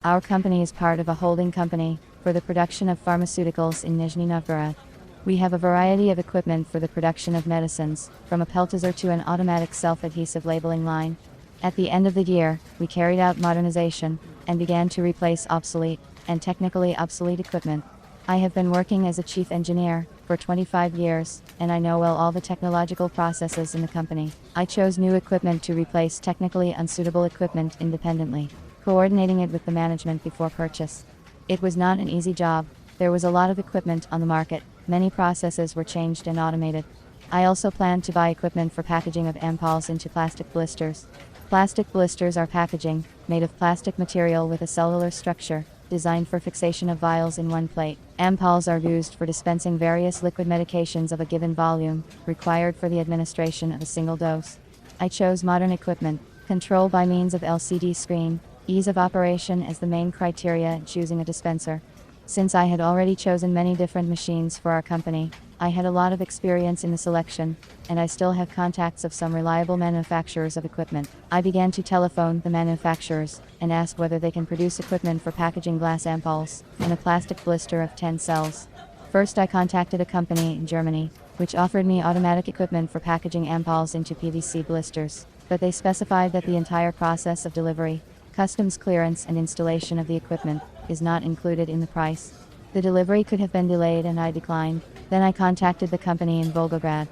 Our company is part of a holding company for the production of pharmaceuticals in Nizhny Novgorod. We have a variety of equipment for the production of medicines, from a peltizer to an automatic self-adhesive labeling line. At the end of the year, we carried out modernization and began to replace obsolete and technically obsolete equipment. I have been working as a chief engineer for 25 years, and I know well all the technological processes in the company. I chose new equipment to replace technically unsuitable equipment independently, coordinating it with the management before purchase. It was not an easy job. There was a lot of equipment on the market, many processes were changed and automated. I also planned to buy equipment for packaging of ampoules into plastic blisters. Plastic blisters are packaging, made of plastic material with a cellular structure, designed for fixation of vials in one plate. Ampoules are used for dispensing various liquid medications of a given volume, required for the administration of a single dose. I chose modern equipment, control by means of LCD screen, ease of operation as the main criteria in choosing a dispenser. Since I had already chosen many different machines for our company, I had a lot of experience in the selection, and I still have contacts of some reliable manufacturers of equipment. I began to telephone the manufacturers and ask whether they can produce equipment for packaging glass ampoules in a plastic blister of 10 cells. First I contacted a company in Germany, which offered me automatic equipment for packaging ampoules into PVC blisters, but they specified that the entire process of delivery, customs clearance and installation of the equipment is not included in the price. The delivery could have been delayed and I declined. Then I contacted the company in Volgograd.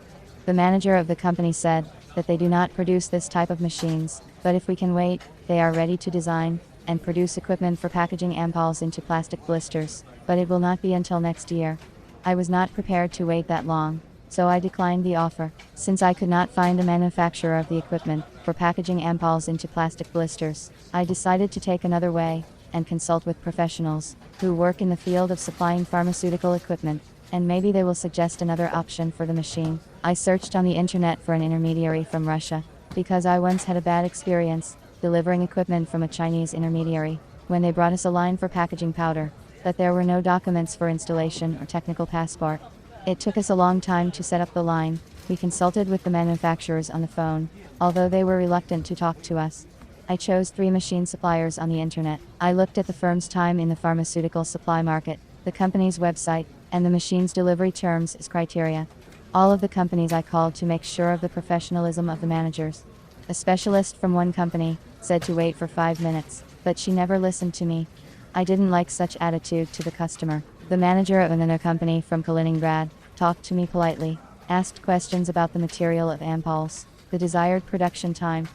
The manager of the company said that they do not produce this type of machines, but if we can wait, they are ready to design and produce equipment for packaging ampoules into plastic blisters, but it will not be until next year. I was not prepared to wait that long, so I declined the offer. Since I could not find a manufacturer of the equipment for packaging ampoules into plastic blisters, I decided to take another way and consult with professionals who work in the field of supplying pharmaceutical equipment, and maybe they will suggest another option for the machine. I searched on the internet for an intermediary from Russia, because I once had a bad experience delivering equipment from a Chinese intermediary when they brought us a line for packaging powder, but there were no documents for installation or technical passport. It took us a long time to set up the line. We consulted with the manufacturers on the phone, although they were reluctant to talk to us. I chose 3 machine suppliers on the internet. I looked at the firm's time in the pharmaceutical supply market, the company's website, and the machine's delivery terms as criteria. All of the companies I called to make sure of the professionalism of the managers. A specialist from one company said to wait for 5 minutes, but she never listened to me. I didn't like such attitude to the customer. The manager of another company from Kaliningrad talked to me politely, asked questions about the material of ampoules, the desired production time.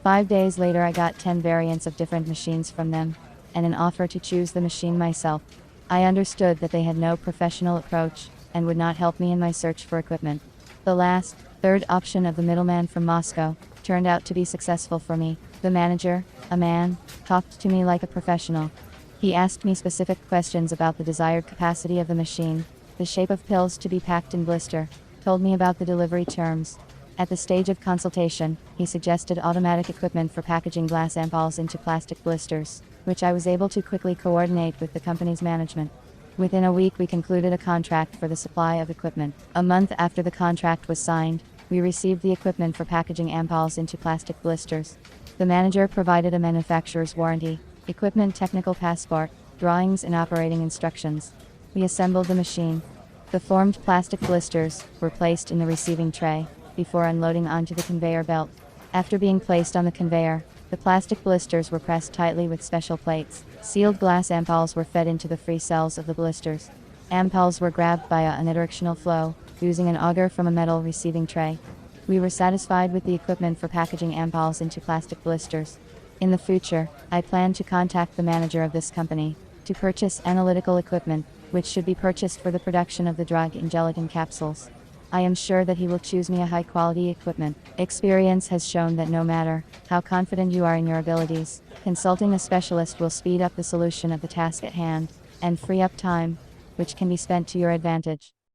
5 days later I got 10 variants of different machines from them, and an offer to choose the machine myself. I understood that they had no professional approach, and would not help me in my search for equipment. The last, third option of the middleman from Moscow turned out to be successful for me. The manager, a man, talked to me like a professional. He asked me specific questions about the desired capacity of the machine, the shape of pills to be packed in blister, told me about the delivery terms. At the stage of consultation, he suggested automatic equipment for packaging glass ampoules into plastic blisters, which I was able to quickly coordinate with the company's management. Within a week we concluded a contract for the supply of equipment. A month after the contract was signed, we received the equipment for packaging ampoules into plastic blisters. The manager provided a manufacturer's warranty, equipment technical passport, drawings and operating instructions. We assembled the machine. The formed plastic blisters were placed in the receiving tray before unloading onto the conveyor belt. After being placed on the conveyor, the plastic blisters were pressed tightly with special plates. Sealed glass ampoules were fed into the free cells of the blisters. Ampoules were grabbed by a unidirectional flow, using an auger from a metal receiving tray. We were satisfied with the equipment for packaging ampoules into plastic blisters. In the future, I plan to contact the manager of this company to purchase analytical equipment, which should be purchased for the production of the drug in gelatin capsules. I am sure that he will choose me a high-quality equipment. Experience has shown that no matter how confident you are in your abilities, consulting a specialist will speed up the solution of the task at hand and free up time, which can be spent to your advantage.